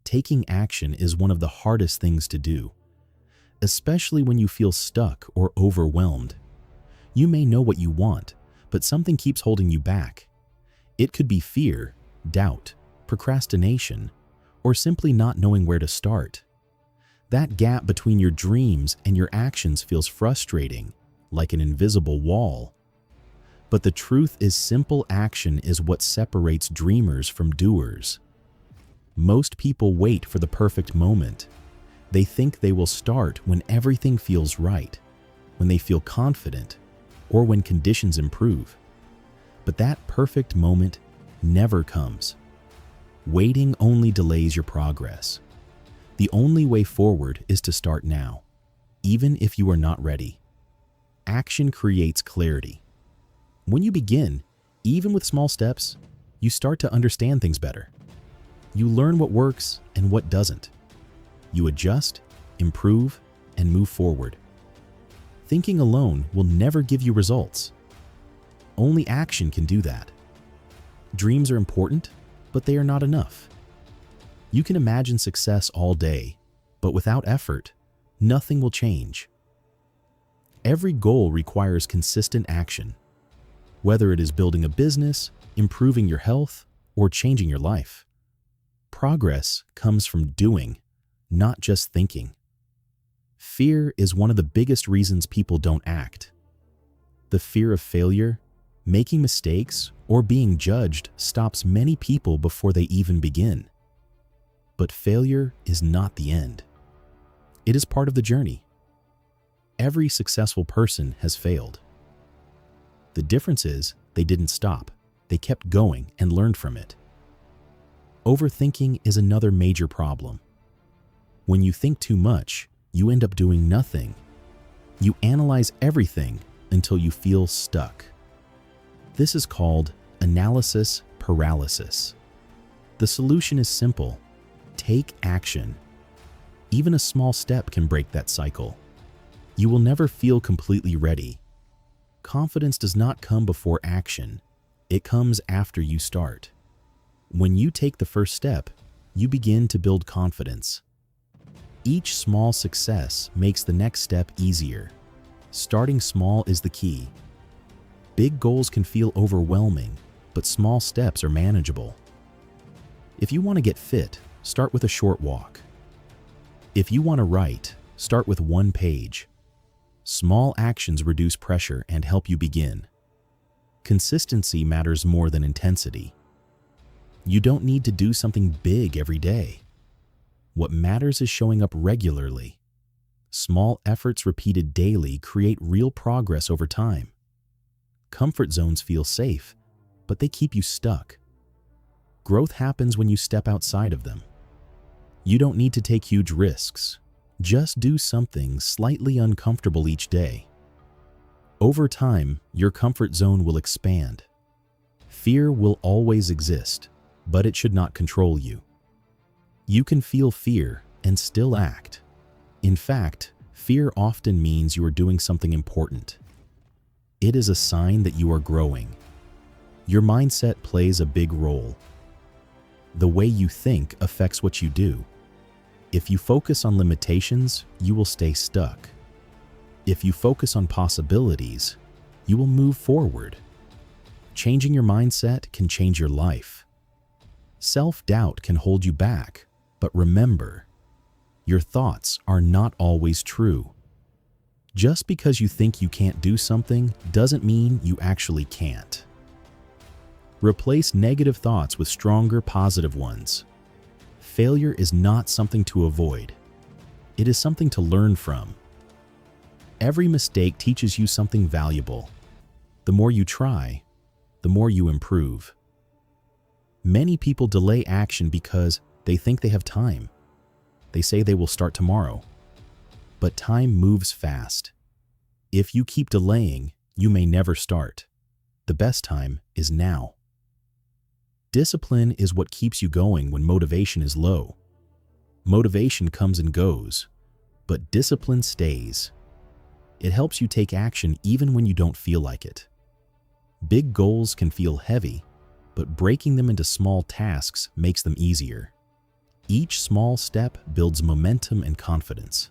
taking action is one of the hardest things to do, especially when you feel stuck or overwhelmed. You may know what you want, but something keeps holding you back. It could be fear, doubt, procrastination, or simply not knowing where to start. That gap between your dreams and your actions feels frustrating, like an invisible wall. But the truth is, simple action is what separates dreamers from doers. Most people wait for the perfect moment. They think they will start when everything feels right, when they feel confident, or when conditions improve. But that perfect moment never comes. Waiting only delays your progress. The only way forward is to start now, even if you are not ready. Action creates clarity. When you begin, even with small steps, you start to understand things better. You learn what works and what doesn't. You adjust, improve, and move forward. Thinking alone will never give you results. Only action can do that. Dreams are important, but they are not enough. You can imagine success all day, but without effort, nothing will change. Every goal requires consistent action. Whether it is building a business, improving your health, or changing your life. Progress comes from doing, not just thinking. Fear is one of the biggest reasons people don't act. The fear of failure, making mistakes, or being judged stops many people before they even begin. But failure is not the end. It is part of the journey. Every successful person has failed. The difference is they didn't stop. They kept going and learned from it. Overthinking is another major problem. When you think too much, you end up doing nothing. You analyze everything until you feel stuck. This is called analysis paralysis. The solution is simple. Take action. Even a small step can break that cycle. You will never feel completely ready. Confidence does not come before action. It comes after you start. When you take the first step, you begin to build confidence. Each small success makes the next step easier. Starting small is the key. Big goals can feel overwhelming, but small steps are manageable. If you want to get fit, start with a short walk. If you want to write, start with one page. Small actions reduce pressure and help you begin. Consistency matters more than intensity. You don't need to do something big every day. What matters is showing up regularly. Small efforts repeated daily create real progress over time. Comfort zones feel safe, but they keep you stuck. Growth happens when you step outside of them. You don't need to take huge risks. Just do something slightly uncomfortable each day. Over time, your comfort zone will expand. Fear will always exist, but it should not control you. You can feel fear and still act. In fact, fear often means you are doing something important. It is a sign that you are growing. Your mindset plays a big role. The way you think affects what you do. If you focus on limitations, you will stay stuck. If you focus on possibilities, you will move forward. Changing your mindset can change your life. Self-doubt can hold you back, but remember, your thoughts are not always true. Just because you think you can't do something doesn't mean you actually can't. Replace negative thoughts with stronger, positive ones. Failure is not something to avoid. It is something to learn from. Every mistake teaches you something valuable. The more you try, the more you improve. Many people delay action because they think they have time. They say they will start tomorrow. But time moves fast. If you keep delaying, you may never start. The best time is now. Discipline is what keeps you going when motivation is low. Motivation comes and goes, but discipline stays. It helps you take action even when you don't feel like it. Big goals can feel heavy, but breaking them into small tasks makes them easier. Each small step builds momentum and confidence.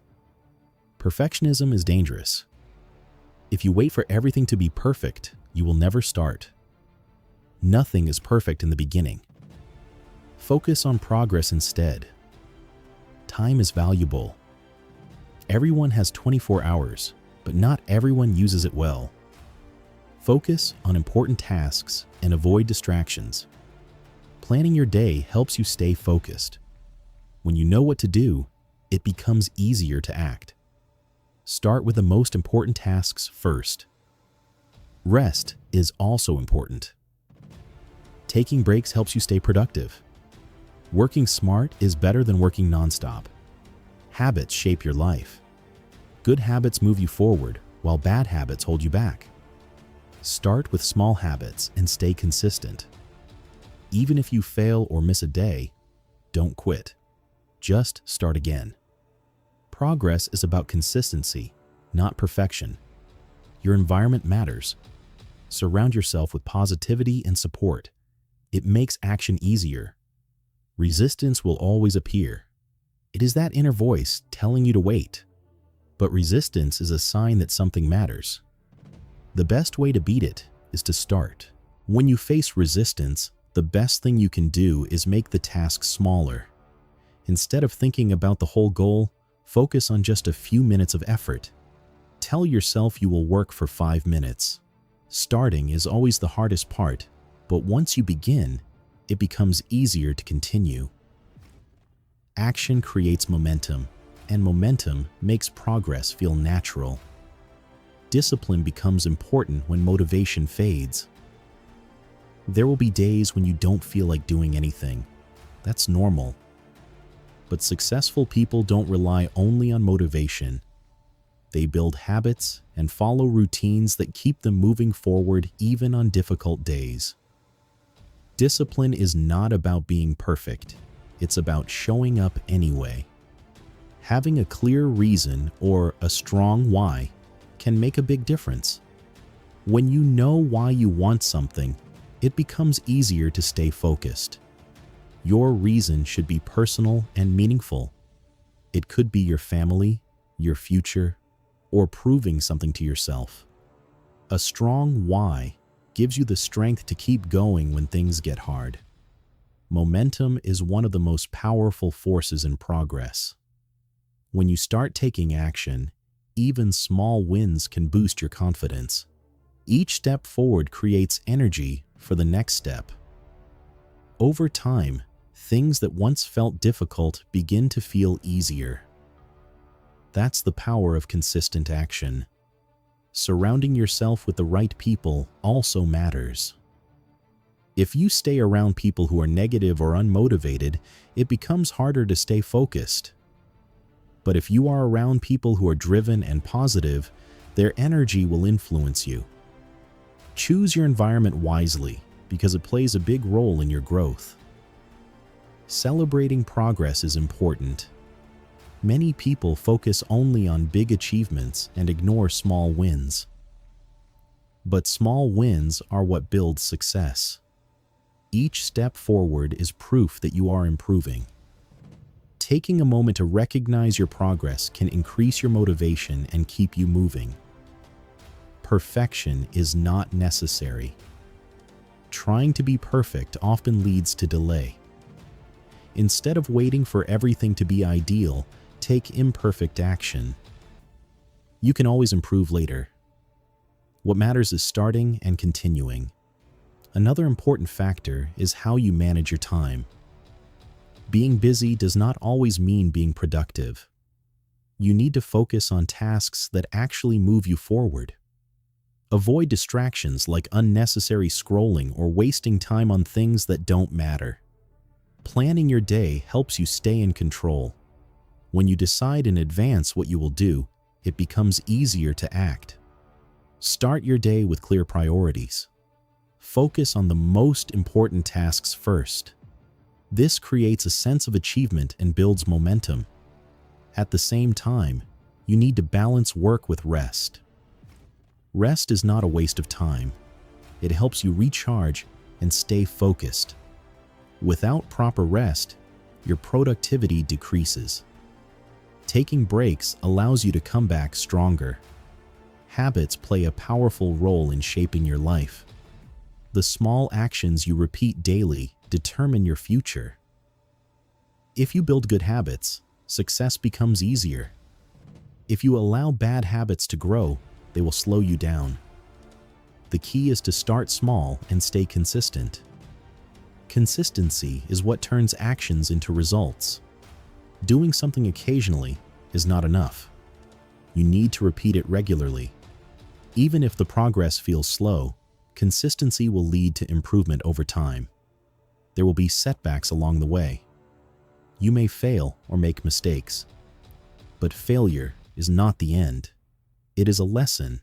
Perfectionism is dangerous. If you wait for everything to be perfect, you will never start. Nothing is perfect in the beginning. Focus on progress instead. Time is valuable. Everyone has 24 hours, but not everyone uses it well. Focus on important tasks and avoid distractions. Planning your day helps you stay focused. When you know what to do, it becomes easier to act. Start with the most important tasks first. Rest is also important. Taking breaks helps you stay productive. Working smart is better than working nonstop. Habits shape your life. Good habits move you forward, while bad habits hold you back. Start with small habits and stay consistent. Even if you fail or miss a day, don't quit. Just start again. Progress is about consistency, not perfection. Your environment matters. Surround yourself with positivity and support. It makes action easier. Resistance will always appear. It is that inner voice telling you to wait. But resistance is a sign that something matters. The best way to beat it is to start. When you face resistance, the best thing you can do is make the task smaller. Instead of thinking about the whole goal, focus on just a few minutes of effort. Tell yourself you will work for 5 minutes. Starting is always the hardest part, but once you begin, it becomes easier to continue. Action creates momentum, and momentum makes progress feel natural. Discipline becomes important when motivation fades. There will be days when you don't feel like doing anything. That's normal. But successful people don't rely only on motivation. They build habits and follow routines that keep them moving forward even on difficult days. Discipline is not about being perfect. It's about showing up anyway. Having a clear reason or a strong why can make a big difference. When you know why you want something, it becomes easier to stay focused. Your reason should be personal and meaningful. It could be your family, your future, or proving something to yourself. A strong why gives you the strength to keep going when things get hard. Momentum is one of the most powerful forces in progress. When you start taking action, even small wins can boost your confidence. Each step forward creates energy for the next step. Over time, things that once felt difficult begin to feel easier. That's the power of consistent action. Surrounding yourself with the right people also matters. If you stay around people who are negative or unmotivated, it becomes harder to stay focused. But if you are around people who are driven and positive, their energy will influence you. Choose your environment wisely because it plays a big role in your growth. Celebrating progress is important. Many people focus only on big achievements and ignore small wins. But small wins are what builds success. Each step forward is proof that you are improving. Taking a moment to recognize your progress can increase your motivation and keep you moving. Perfection is not necessary. Trying to be perfect often leads to delay. Instead of waiting for everything to be ideal, take imperfect action. You can always improve later. What matters is starting and continuing. Another important factor is how you manage your time. Being busy does not always mean being productive. You need to focus on tasks that actually move you forward. Avoid distractions like unnecessary scrolling or wasting time on things that don't matter. Planning your day helps you stay in control. When you decide in advance what you will do, it becomes easier to act. Start your day with clear priorities. Focus on the most important tasks first. This creates a sense of achievement and builds momentum. At the same time, you need to balance work with rest. Rest is not a waste of time. It helps you recharge and stay focused. Without proper rest, your productivity decreases. Taking breaks allows you to come back stronger. Habits play a powerful role in shaping your life. The small actions you repeat daily determine your future. If you build good habits, success becomes easier. If you allow bad habits to grow, they will slow you down. The key is to start small and stay consistent. Consistency is what turns actions into results. Doing something occasionally is not enough. You need to repeat it regularly. Even if the progress feels slow, consistency will lead to improvement over time. There will be setbacks along the way. You may fail or make mistakes. But failure is not the end. It is a lesson.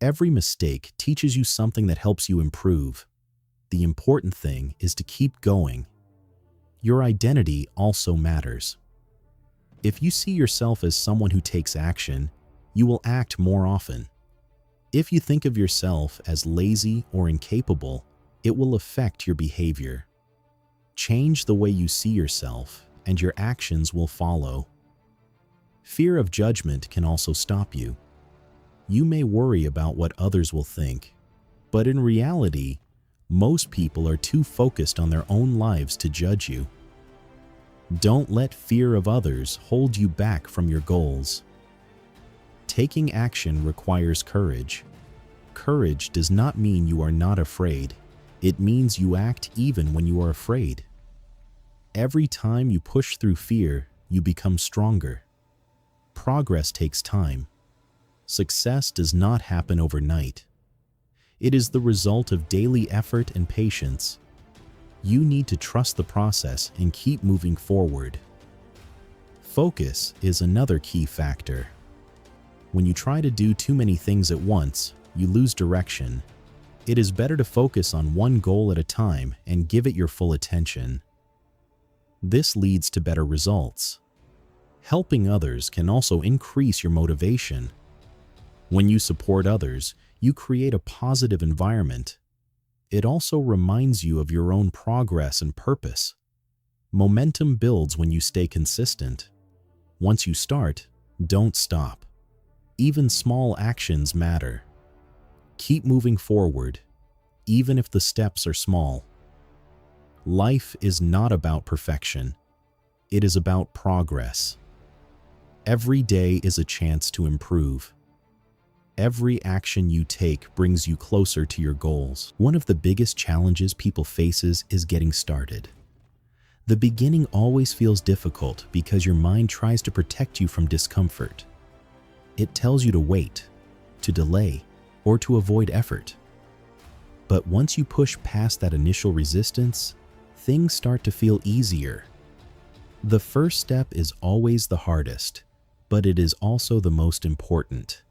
Every mistake teaches you something that helps you improve. The important thing is to keep going. Your identity also matters. If you see yourself as someone who takes action, you will act more often. If you think of yourself as lazy or incapable, it will affect your behavior. Change the way you see yourself, and your actions will follow. Fear of judgment can also stop you. You may worry about what others will think, but in reality, most people are too focused on their own lives to judge you. Don't let fear of others hold you back from your goals. Taking action requires courage. Courage does not mean you are not afraid. It means you act even when you are afraid. Every time you push through fear, you become stronger. Progress takes time. Success does not happen overnight. It is the result of daily effort and patience. You need to trust the process and keep moving forward. Focus is another key factor. When you try to do too many things at once, you lose direction. It is better to focus on one goal at a time and give it your full attention. This leads to better results. Helping others can also increase your motivation. When you support others, you create a positive environment. It also reminds you of your own progress and purpose. Momentum builds when you stay consistent. Once you start, don't stop. Even small actions matter. Keep moving forward, even if the steps are small. Life is not about perfection. It is about progress. Every day is a chance to improve. Every action you take brings you closer to your goals. One of the biggest challenges people faces is getting started. The beginning always feels difficult because your mind tries to protect you from discomfort. It tells you to wait, to delay, or to avoid effort. But once you push past that initial resistance, things start to feel easier. The first step is always the hardest, but it is also the most important.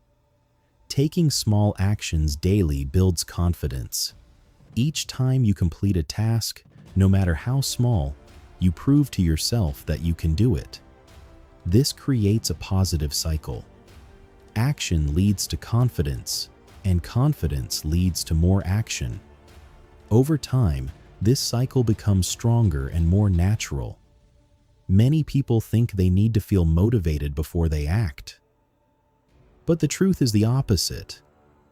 Taking small actions daily builds confidence. Each time you complete a task, no matter how small, you prove to yourself that you can do it. This creates a positive cycle. Action leads to confidence, and confidence leads to more action. Over time, this cycle becomes stronger and more natural. Many people think they need to feel motivated before they act. But the truth is the opposite.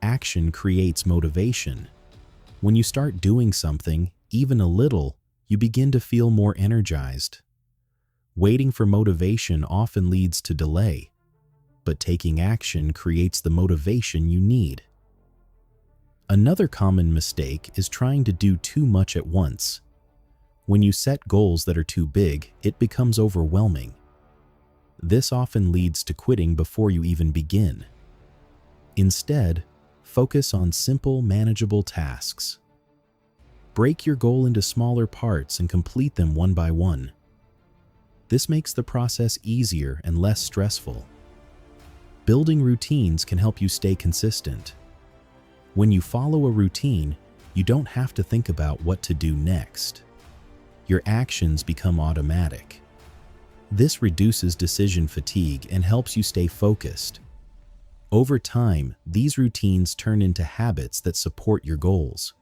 Action creates motivation. When you start doing something, even a little, you begin to feel more energized. Waiting for motivation often leads to delay, but taking action creates the motivation you need. Another common mistake is trying to do too much at once. When you set goals that are too big, it becomes overwhelming. This often leads to quitting before you even begin. Instead, focus on simple, manageable tasks. Break your goal into smaller parts and complete them one by one. This makes the process easier and less stressful. Building routines can help you stay consistent. When you follow a routine, you don't have to think about what to do next. Your actions become automatic. This reduces decision fatigue and helps you stay focused. Over time, these routines turn into habits that support your goals.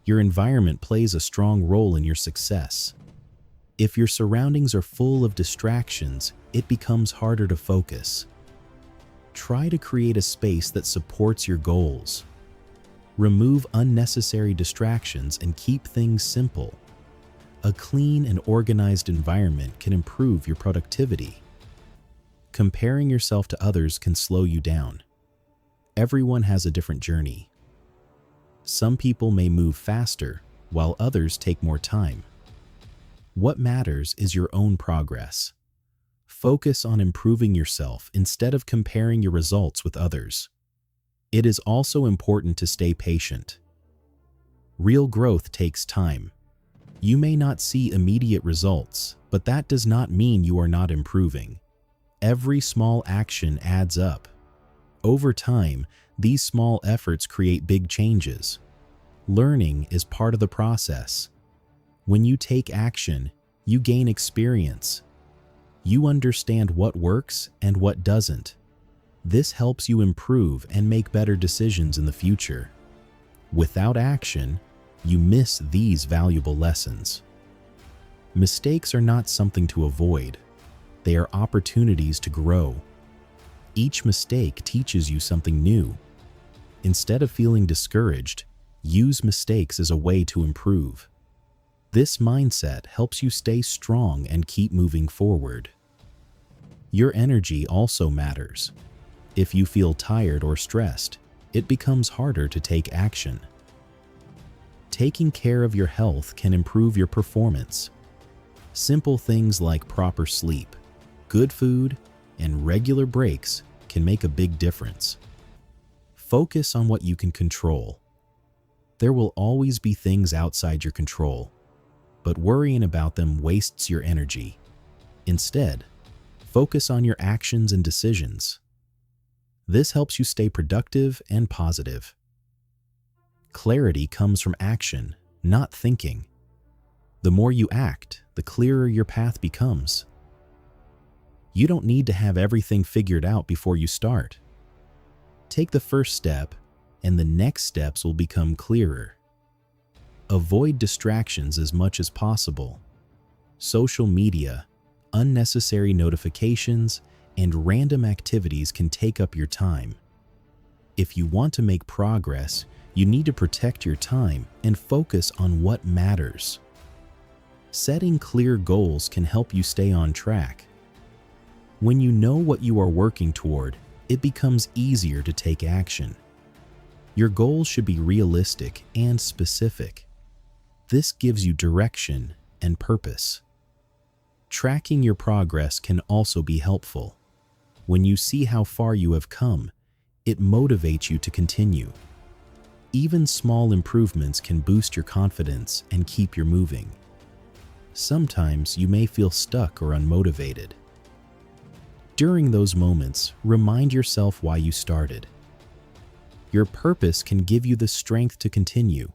Your environment plays a strong role in your success. If your surroundings are full of distractions, it becomes harder to focus. Try to create a space that supports your goals. Remove unnecessary distractions and keep things simple. A clean and organized environment can improve your productivity. Comparing yourself to others can slow you down. Everyone has a different journey. Some people may move faster, while others take more time. What matters is your own progress. Focus on improving yourself instead of comparing your results with others. It is also important to stay patient. Real growth takes time. You may not see immediate results, but that does not mean you are not improving. Every small action adds up. Over time, these small efforts create big changes. Learning is part of the process. When you take action, you gain experience. You understand what works and what doesn't. This helps you improve and make better decisions in the future. Without action, you miss these valuable lessons. Mistakes are not something to avoid. They are opportunities to grow. Each mistake teaches you something new. Instead of feeling discouraged, use mistakes as a way to improve. This mindset helps you stay strong and keep moving forward. Your energy also matters. If you feel tired or stressed, it becomes harder to take action. Taking care of your health can improve your performance. Simple things like proper sleep, good food, and regular breaks can make a big difference. Focus on what you can control. There will always be things outside your control, but worrying about them wastes your energy. Instead, focus on your actions and decisions. This helps you stay productive and positive. Clarity comes from action, not thinking. The more you act, the clearer your path becomes. You don't need to have everything figured out before you start. Take the first step, and the next steps will become clearer. Avoid distractions as much as possible. Social media, unnecessary notifications, and random activities can take up your time. If you want to make progress, you need to protect your time and focus on what matters. Setting clear goals can help you stay on track. When you know what you are working toward, it becomes easier to take action. Your goals should be realistic and specific. This gives you direction and purpose. Tracking your progress can also be helpful. When you see how far you have come, it motivates you to continue. Even small improvements can boost your confidence and keep you moving. Sometimes you may feel stuck or unmotivated. During those moments, remind yourself why you started. Your purpose can give you the strength to continue.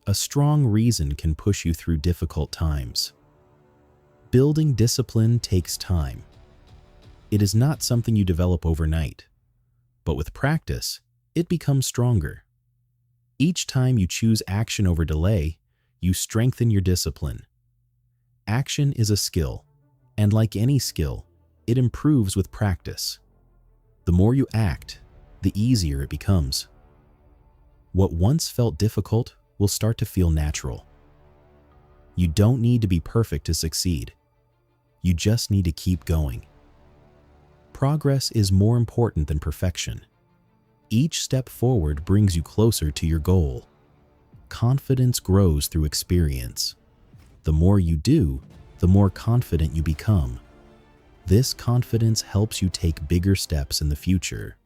A strong reason can push you through difficult times. Building discipline takes time. It is not something you develop overnight, but with practice, it becomes stronger. Each time you choose action over delay, you strengthen your discipline. Action is a skill, and like any skill, it improves with practice. The more you act, the easier it becomes. What once felt difficult will start to feel natural. You don't need to be perfect to succeed. You just need to keep going. Progress is more important than perfection. Each step forward brings you closer to your goal. Confidence grows through experience. The more you do, the more confident you become. This confidence helps you take bigger steps in the future.